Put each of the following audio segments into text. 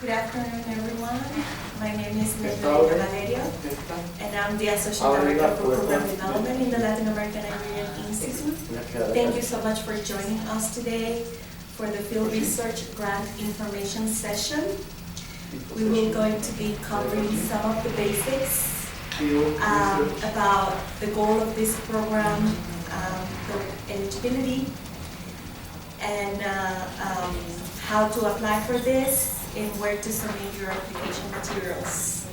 Good afternoon, everyone. My name is Nelly Valerio, and I'm the Associate Director for Program Development in the Latin American Iberian Institute. Thank you so much for joining us today for the Field Research Grant Information Session. We will going to be covering some of the basics about the goal of this program, the eligibility, and how to apply for this, and where to submit your application materials.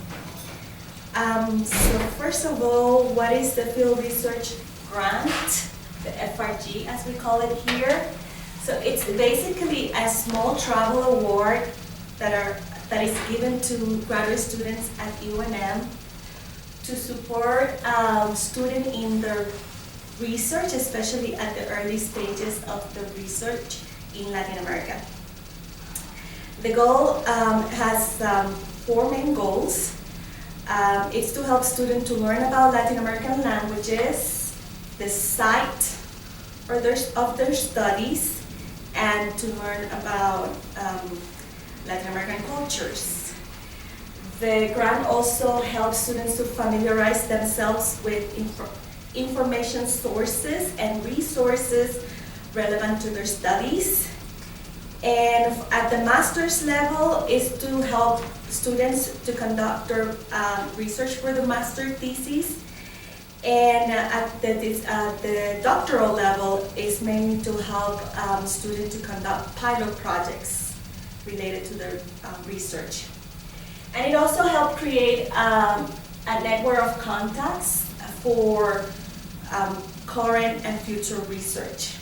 So first of all, what is the Field Research Grant, the FRG as we call it here? So it's basically a small travel award that is given to graduate students at UNM to support students in their research, especially at the early stages of the research in Latin America. The goal has four main goals. It's to help students to learn about Latin American languages, the site of their studies, and to learn about Latin American cultures. The grant also helps students to familiarize themselves with information sources and resources relevant to their studies. And at the master's level is to help students to conduct their research for the master thesis. And at the doctoral level is mainly to help students to conduct pilot projects related to their research. And it also helped create a network of contacts for current and future research.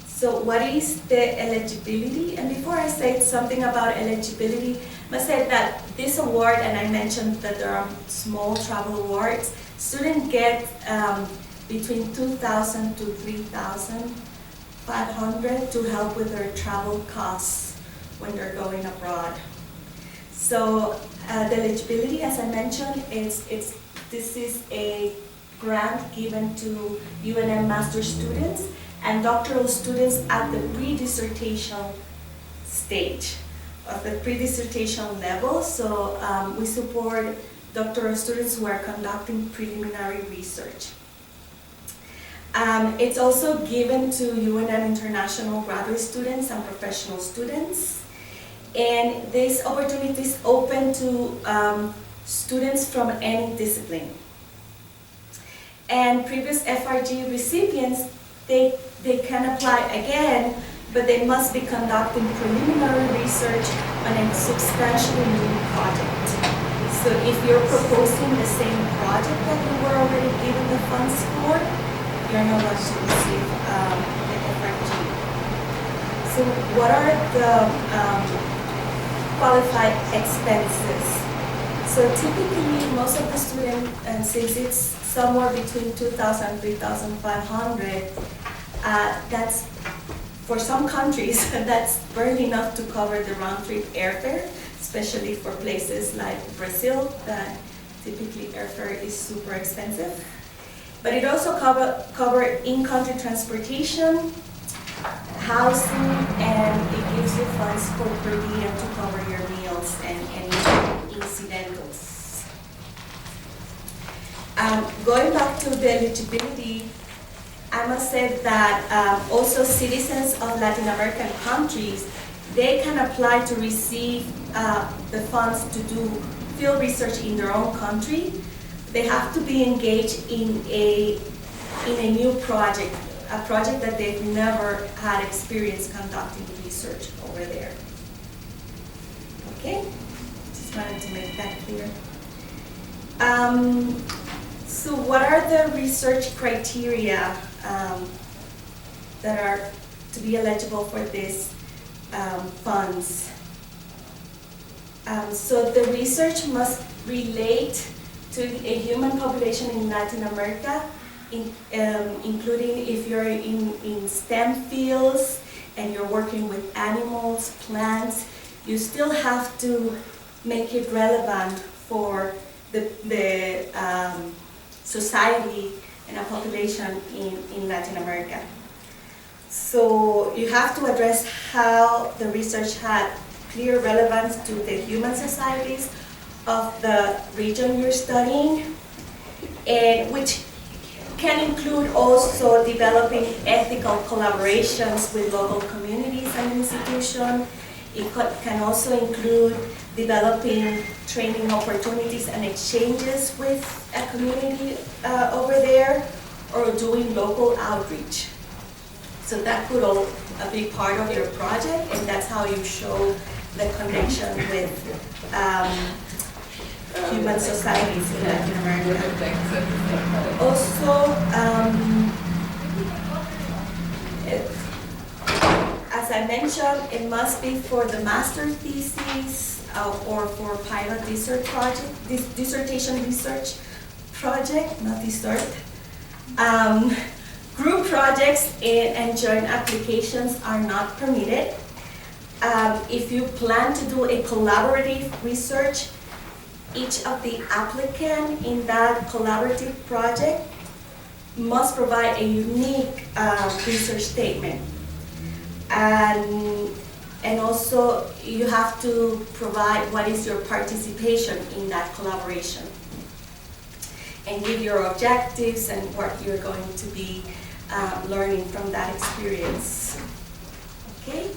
So what is the eligibility? And before I say something about eligibility, I must say that this award, and I mentioned that there are small travel awards, students get between $2,000 to $3,500 to help with their travel costs when they're going abroad. So the eligibility, as I mentioned, this is a grant given to UNM master students and doctoral students at the pre-dissertation stage of the pre-dissertation level. So we support doctoral students who are conducting preliminary research. It's also given to UNM international graduate students and professional students. And this opportunity is open to students from any discipline. And previous FRG recipients, they can apply again, but they must be conducting preliminary research on a substantially new project. So if you're proposing the same project that you were already given the funds for, you're not going to receive the FRG. So what are the qualified expenses? So typically, most of the students, and since it's somewhere between $2,000 and $3,500, that's, for some countries, that's barely enough to cover the round-trip airfare, especially for places like Brazil, that typically airfare is super expensive. But it also covers in-country transportation, housing, and it gives you funds for per diem to cover your meals and any incidentals. Going back to the eligibility, I must say that also citizens of Latin American countries, they can apply to receive the funds to do field research in their own country. They have to be engaged in a new project, a project that they've never had experience conducting research over there. Okay, just wanted to make that clear. So what are the research criteria that are to be eligible for these funds? So the research must relate to a human population in Latin America, including if you're in STEM fields and you're working with animals, plants, you still have to make it relevant for the society and a population in Latin America. So you have to address how the research had clear relevance to the human societies of the region you're studying, and which can include also developing ethical collaborations with local communities and institutions. It can also include developing training opportunities and exchanges with a community over there, or doing local outreach. So that could all be part of your project, and that's how you show the connection with human societies in Latin America. Also, as I mentioned, it must be for the master thesis or for pilot dissertation research project, not dessert. Group projects and joint applications are not permitted. If you plan to do a collaborative research, each of the applicants in that collaborative project must provide a unique research statement. And also you have to provide what is your participation in that collaboration, and give your objectives and what you're going to be learning from that experience. Okay?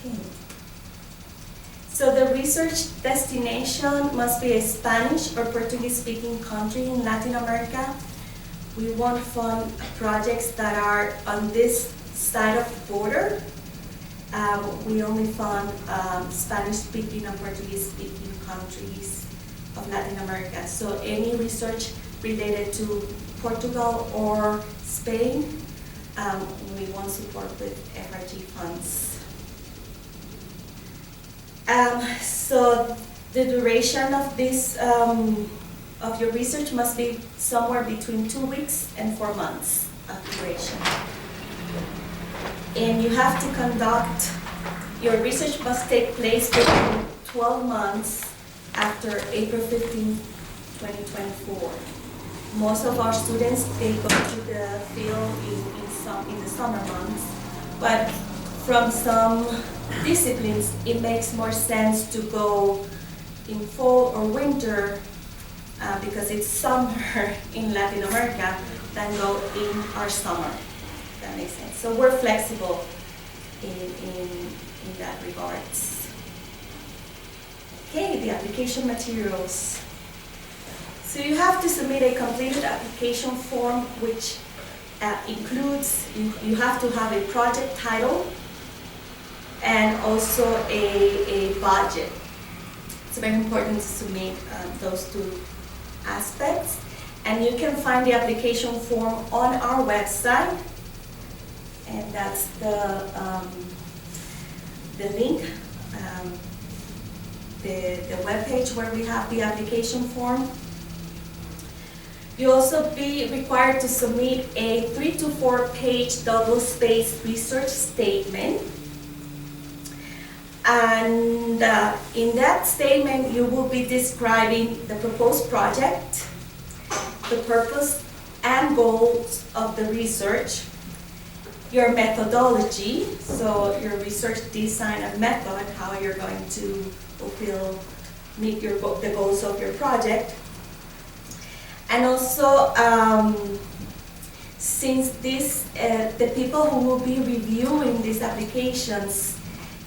Okay. So the research destination must be a Spanish or Portuguese-speaking country in Latin America. We won't fund projects that are on this side of the border. We only fund Spanish-speaking and Portuguese-speaking countries of Latin America. So any research related to Portugal or Spain, we won't support with FRG funds. So the duration of this of your research must be somewhere between 2 weeks and 4 months of duration. And you have to conduct, your research must take place within 12 months after April 15, 2024. Most of our students, they go to the field in the summer months, but from some disciplines, it makes more sense to go in fall or winter because it's summer in Latin America than go in our summer. That makes sense. So we're flexible in that regards. Okay, the application materials. So you have to submit a completed application form which includes, you have to have a project title and also a budget. It's very important to submit those two aspects. And you can find the application form on our website, and that's the link, the webpage where we have the application form. You'll also be required to submit a 3 to 4 page double-spaced research statement. And in that statement, you will be describing the proposed project, the purpose and goals of the research, your methodology, so your research design and method, how you're going to meet the goals of your project. And also, since the people who will be reviewing these applications,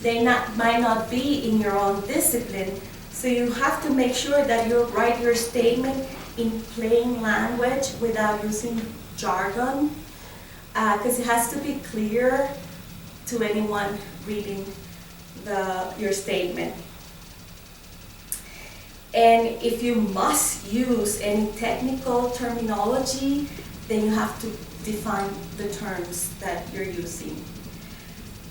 they might not be in your own discipline, so you have to make sure that you write your statement in plain language without using jargon, because it has to be clear to anyone reading your statement. And if you must use any technical terminology, then you have to define the terms that you're using.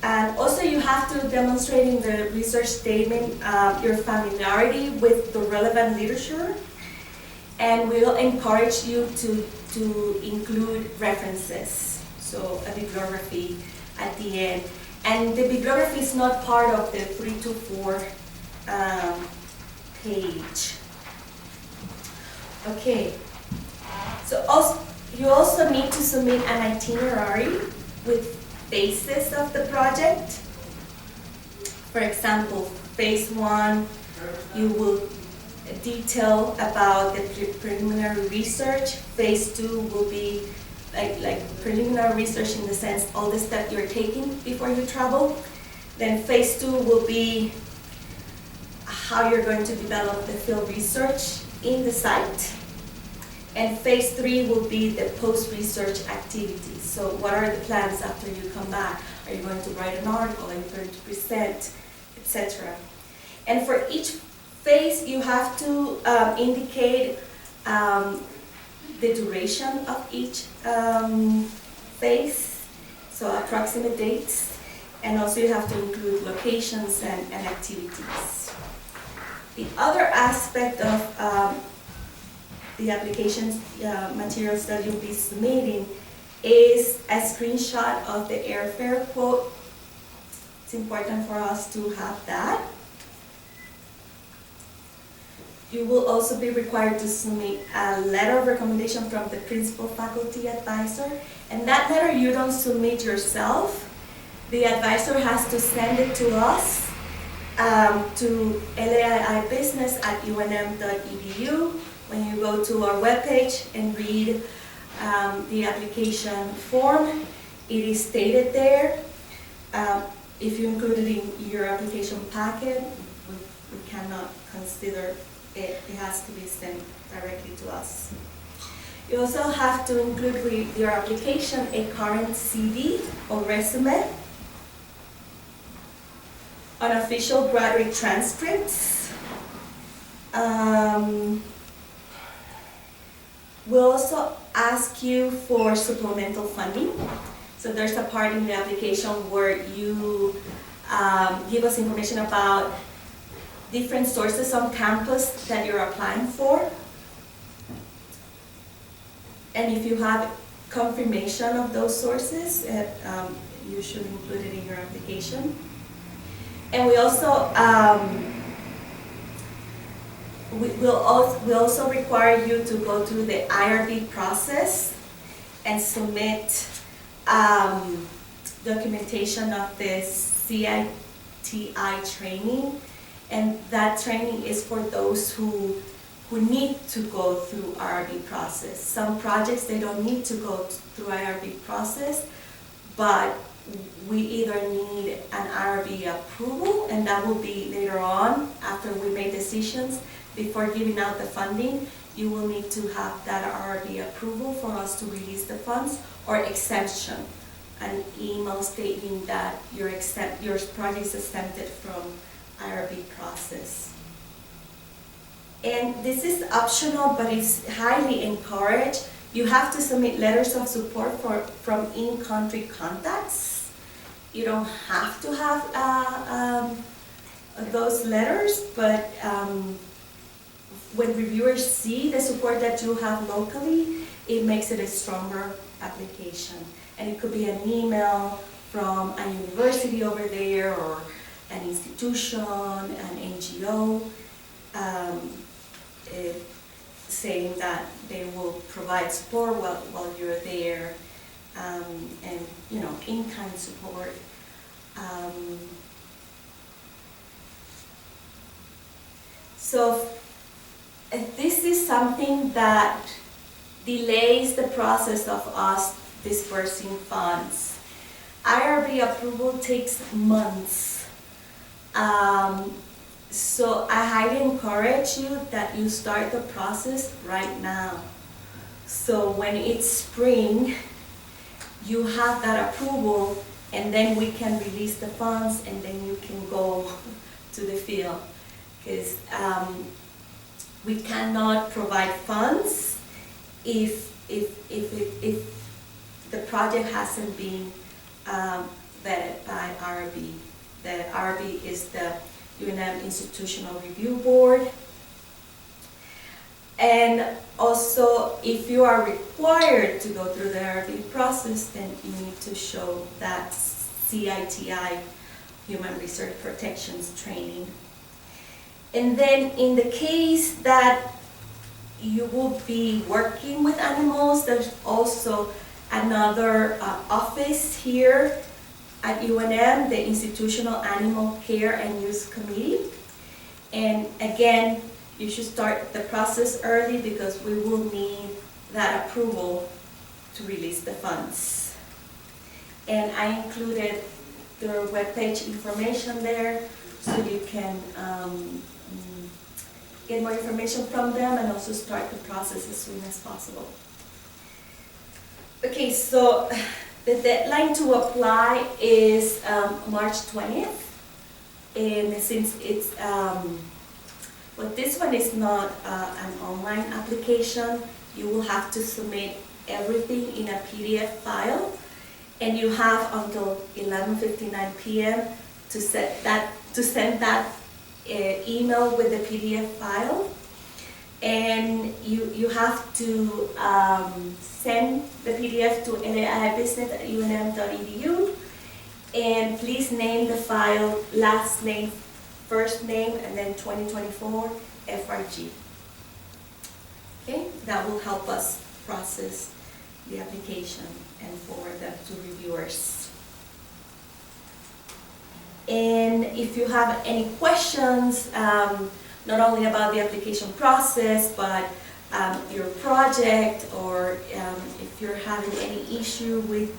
And also you have to demonstrate in the research statement your familiarity with the relevant literature, and we'll encourage you to include references, so a bibliography at the end. And the bibliography is not part of the 3 to 4 page. Okay, so you also need to submit an itinerary with phases of the project. For example, phase 1, you will detail about the preliminary research. Phase 2 will be like preliminary research in the sense all the steps you're taking before you travel. Then phase 2 will be how you're going to develop the field research in the site. And phase 3 will be the post-research activities. So what are the plans after you come back? Are you going to write an article? Are you going to present, etc.? And for each phase, you have to indicate the duration of each phase, so approximate dates, and also you have to include locations and activities. The other aspect of the applications materials that you'll be submitting is a screenshot of the airfare quote. It's important for us to have that. You will also be required to submit a letter of recommendation from the principal faculty advisor. And that letter you don't submit yourself. The advisor has to send it to us, to laaibusiness@unm.edu. When you go to our webpage and read the application form, it is stated there. If you include it in your application packet, we cannot consider it. It has to be sent directly to us. You also have to include with your application a current CV or resume, unofficial graduate transcripts. We'll also ask you for supplemental funding. So there's a part in the application where you give us information about different sources on campus that you're applying for. And if you have confirmation of those sources, you should include it in your application. And we also we also require you to go through the IRB process and submit documentation of the CITI training. And that training is for those who need to go through IRB process. Some projects, they don't need to go through IRB process, but we either need an IRB approval, and that will be later on after we make decisions. Before giving out the funding, you will need to have that IRB approval for us to release the funds, or exemption, an email stating that your project is exempted from IRB process. And this is optional, but it's highly encouraged. You have to submit letters of support from in-country contacts. You don't have to have those letters, but when reviewers see the support that you have locally, it makes it a stronger application. And it could be an email from a university over there, or an institution, an NGO, saying that they will provide support while you're there, and in-kind support. So this is something that delays the process of us dispersing funds. IRB approval takes months. So I highly encourage you that you start the process right now. So when it's spring, you have that approval, and then we can release the funds, and then you can go to the field. Because we cannot provide funds if the project hasn't been vetted by IRB. The IRB is the UNM Institutional Review Board. And also, if you are required to go through the IRB process, then you need to show that CITI, Human Research Protections training. And then in the case that you will be working with animals, there's also another office here at UNM, the Institutional Animal Care and Use Committee. And again, you should start the process early because we will need that approval to release the funds. And I included their webpage information there so you can get more information from them and also start the process as soon as possible. Okay, so the deadline to apply is March 20th. And since it's, well, this one is not an online application, you will have to submit everything in a PDF file, and you have until 11:59 p.m. to send that email with the PDF file, and you have to send the PDF to laibusiness@unm.edu, and please name the file last name, first name, and then 2024 FRG. Okay, that will help us process the application and forward them to reviewers. And if you have any questions, not only about the application process, but your project, or if you're having any issue with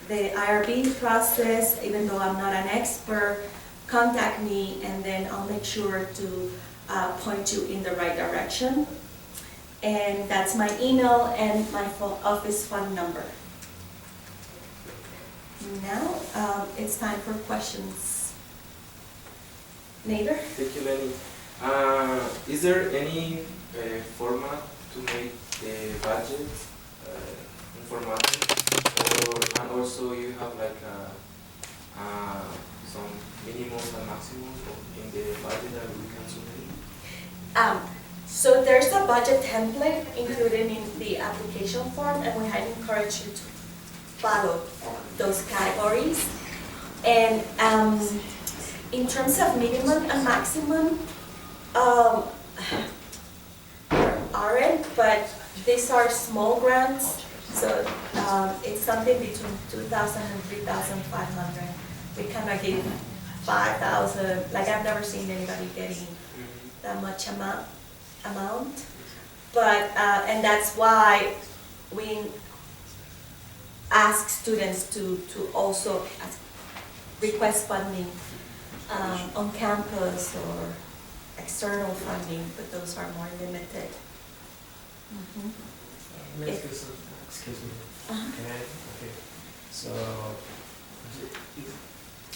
the IRB process, even though I'm not an expert, contact me and then I'll make sure to point you in the right direction. And that's my email and my office phone number. Now it's time for questions. Nader? Thank you, Lenny. Is there any format to make the budget informative, and also you have like some minimums and maximums in the budget that we can submit? So there's a budget template included in the application form, and we highly encourage you to follow those categories. And in terms of minimum and maximum, there aren't, but these are small grants, so it's something between 2,000 and 3,500. We cannot give 5,000. Like, I've never seen anybody getting that much amount. But and that's why we ask students to also request funding on campus or external funding, but those are more limited. Excuse me. Can I? Okay. So,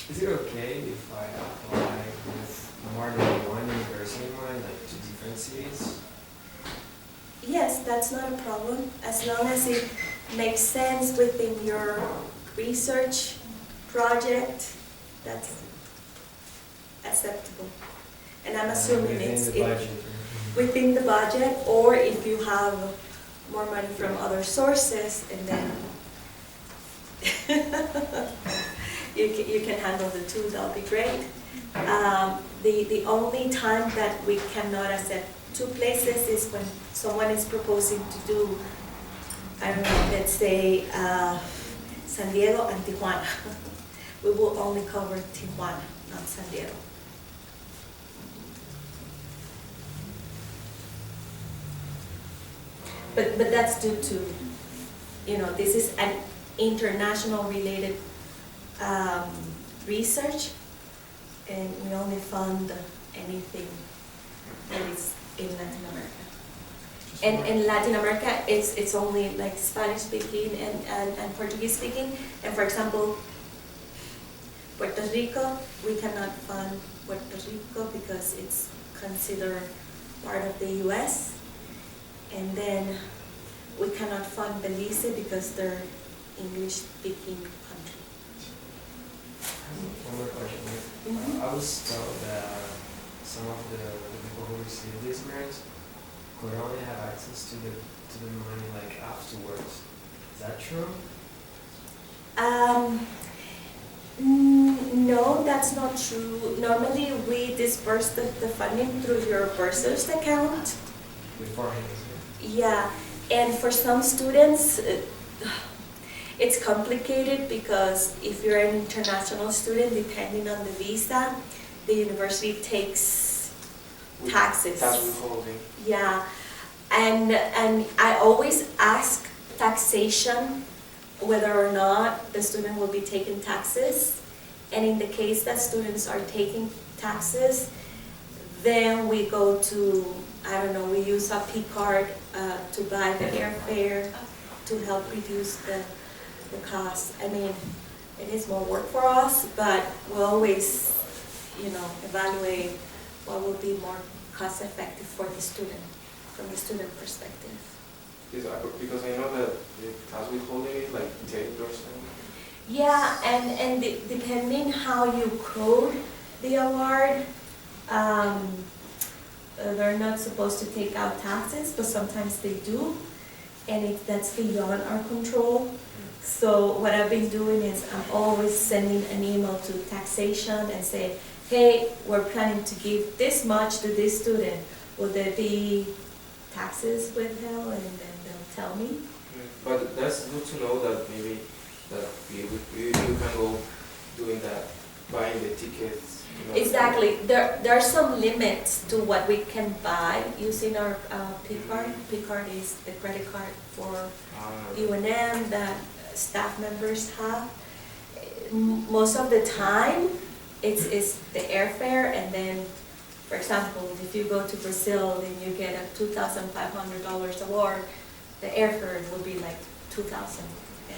is it okay if I apply with more than one university in mind, like to different cities? Yes, that's not a problem, as long as it makes sense within your research project. That's acceptable. And I'm assuming it's within the budget, or if you have more money from other sources, and then you can handle the two, that'll be great. The only time that we cannot accept two places is when someone is proposing to do, I don't know, let's say San Diego and Tijuana. We will only cover Tijuana, not San Diego. But that's due to, this is an international related research, and we only fund anything that is in Latin America. And in Latin America, it's only like Spanish speaking and Portuguese speaking. And for example, Puerto Rico, we cannot fund Puerto Rico because it's considered part of the US. And then we cannot fund Belize because they're English-speaking country. One more question. I was told that some of the people who receive these grants could only have access to the money like afterwards. Is that true? No, that's not true. Normally, we disperse the funding through your bursar's account. Beforehand. Yeah, and for some students, It's complicated because if you're an international student, depending on the visa, the university takes taxes. Tax withholding. Yeah, and I always ask taxation whether or not the student will be taking taxes. And in the case that students are taking taxes, then we go to, I don't know, we use a P card to buy the airfare to help reduce the cost. I mean, it is more work for us, but we always, evaluate what will be more cost effective for the student, from the student perspective. Because I know that the tax withholding is like 10%. Yeah, and depending how you code the award, they're not supposed to take out taxes, but sometimes they do, and that's beyond our control. So what I've been doing is I'm always sending an email to taxation and say, hey, we're planning to give this much to this student. Will there be taxes withheld? And then they'll tell me. But that's good to know that maybe that you can go doing that, buying the tickets. Exactly. There are some limits to what we can buy using our P card. P card is the credit card for UNM that staff members have. Most of the time, it's the airfare, and then, for example, if you go to Brazil and you get a $2,500 award, the airfare will be like $2,000.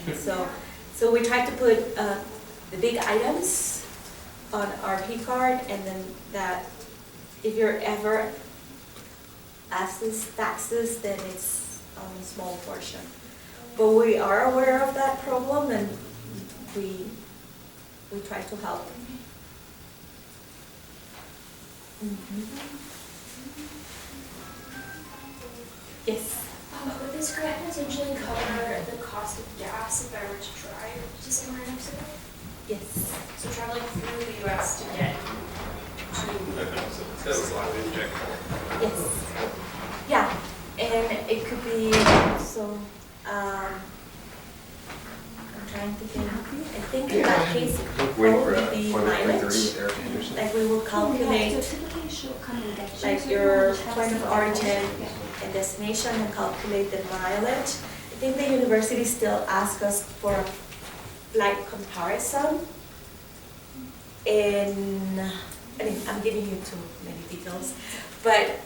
And so we try to put the big items on our P card, and then that if you're ever assessed taxes, then it's a small portion. But we are aware of that problem, and we try to help. Yes. Would this grant potentially cover the cost of gas if I were to drive to somewhere in Mexico? Yes. So traveling through the U.S. to get to... Yes. Yeah, and it could be, so, I'm trying to think, I think in that case, it could probably be mileage. Like we will calculate, like your point of origin and destination, and calculate the mileage. I think the university still asks us for a flight comparison. And I mean, I'm giving you too many details, but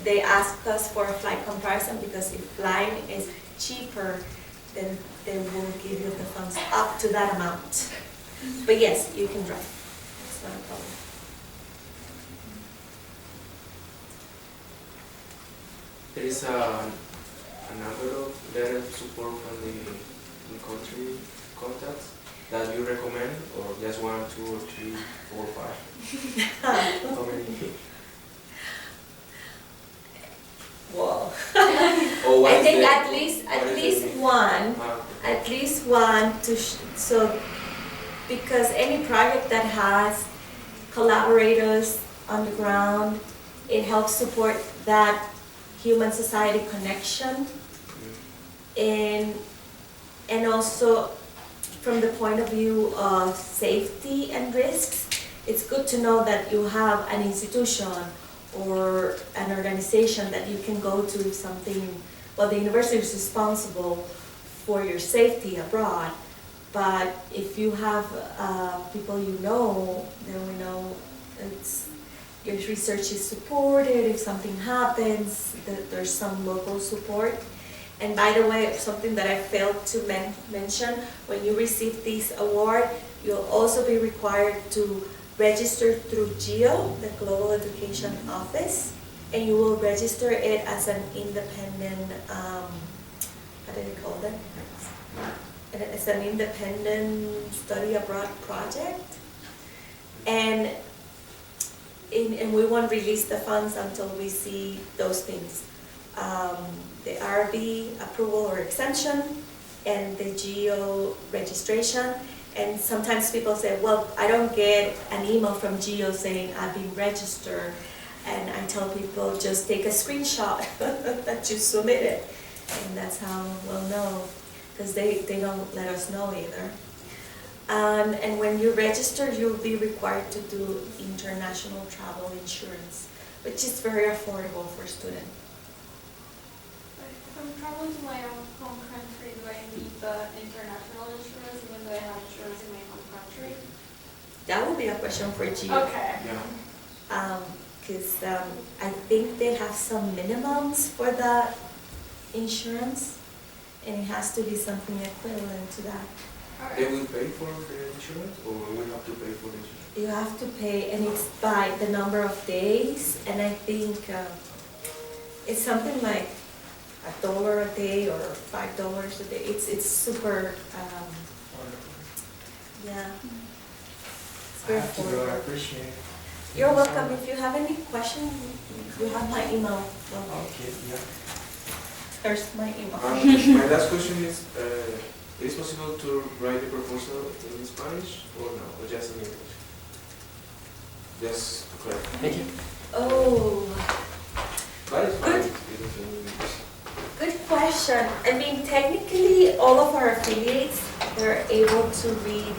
they ask us for a flight comparison because if flying is cheaper, then they will give you the funds up to that amount. But yes, you can drive. It's not a problem. There is a number of letter support from the in-country contacts that you recommend, or just 1, 2, or 3, 4, 5? How many? Whoa. Oh, I think at least one. At least one so because any project that has collaborators on the ground, it helps support that human society connection, and also from the point of view of safety and risks, it's good to know that you have an institution or an organization that you can go to if something, well, the university is responsible for your safety abroad, but if you have people you know, then we know your research is supported. If something happens, there's some local support. And by the way, something that I failed to mention, when you receive this award, you'll also be required to register through GEO, the Global Education Office, and you will register it as an independent, how do they call that? It's an independent study abroad project. And we won't release the funds until we see those things. The RB approval or exemption, and the GEO registration. And sometimes people say, well, I don't get an email from GEO saying I've been registered. And I tell people, just take a screenshot that you submitted. And that's how we'll know. because they don't let us know either. And when you register, you'll be required to do international travel insurance, which is very affordable for students. If I'm traveling to my own home country, do I need the international insurance even though I have insurance in my home country? That will be a question for Gio. Okay. Yeah. Because I think they have some minimums for the insurance, and it has to be something equivalent to that. They will pay for the insurance, or we have to pay for the insurance? You have to pay, and it's by the number of days, and I think it's something like $1 a day or $5 a day. It's super, yeah. It's I very have to go, I affordable. appreciate it. You're welcome. If you have any questions, you have my email. Well, Okay, yeah. there's my email. My last question is it possible to write the proposal in Spanish or no, or just in English? Just to clarify. Thank you. Oh, But it's fine Good. if it's in English. good question. I mean, technically, all of our affiliates, they're able to read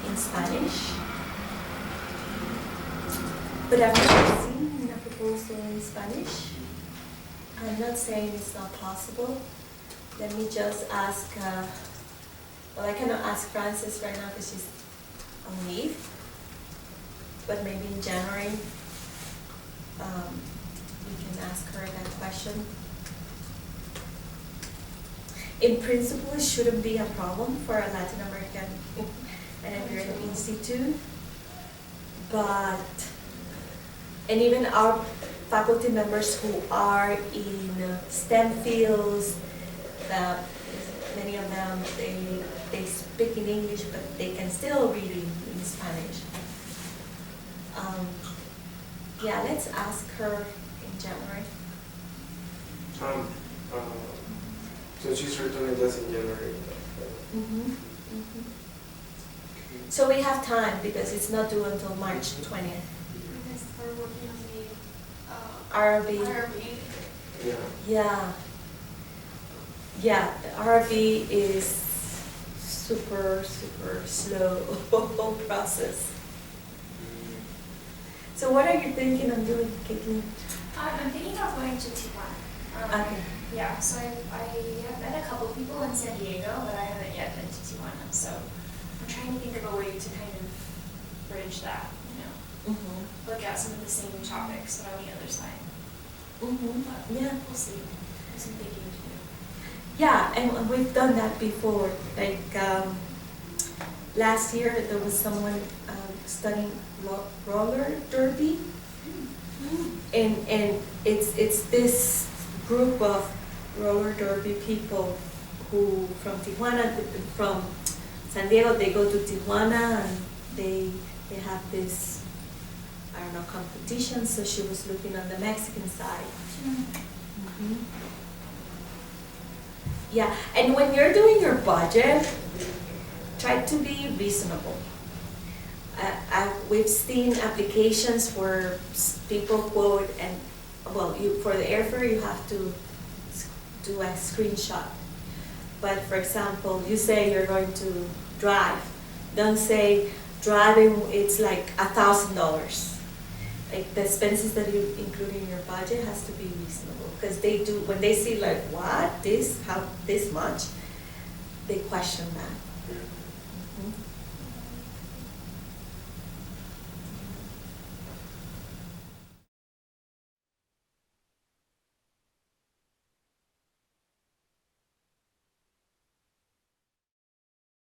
in Spanish. But I've never seen a proposal in Spanish. I'm not saying it's not possible. Let me just ask, well, I cannot ask Frances right now because she's on leave. But maybe in January, we can ask her that question. In principle, it shouldn't be a problem for a Latin American and Iberian institute, but, and even our faculty members who are in STEM fields, many of them, they speak in English, but they can still read in Spanish. Yeah, let's ask her in January. So she's returning just in January. So we have time because it's not due until March 20th. You guys are working on the RB. IRB. Yeah. Yeah. Yeah, the RB is super slow process. So what are you thinking of doing, Caitlin? I'm thinking of going to Tijuana. Okay. Yeah, so I have met a couple people in San Diego, but I haven't yet been to Tijuana. So I'm trying to think of a way to kind of bridge that, look at some of the same topics, but on the other side. But Yeah. we'll see. There's some thinking to do. Yeah, and we've done that before. Like last year, there was someone studying roller derby, and it's this group of roller derby people who from Tijuana, from San Diego, they go to Tijuana and they have this, I don't know, competition. So she was looking on the Mexican side. Yeah, and when you're doing your budget, try to be reasonable. We've seen applications where people quote, and well, for the airfare you have to do a screenshot. But for example, you say you're going to drive. Don't say driving it's like $1,000. Like the expenses that you include in your budget has to be reasonable, because they do, when they see like what this, how this much, they question that.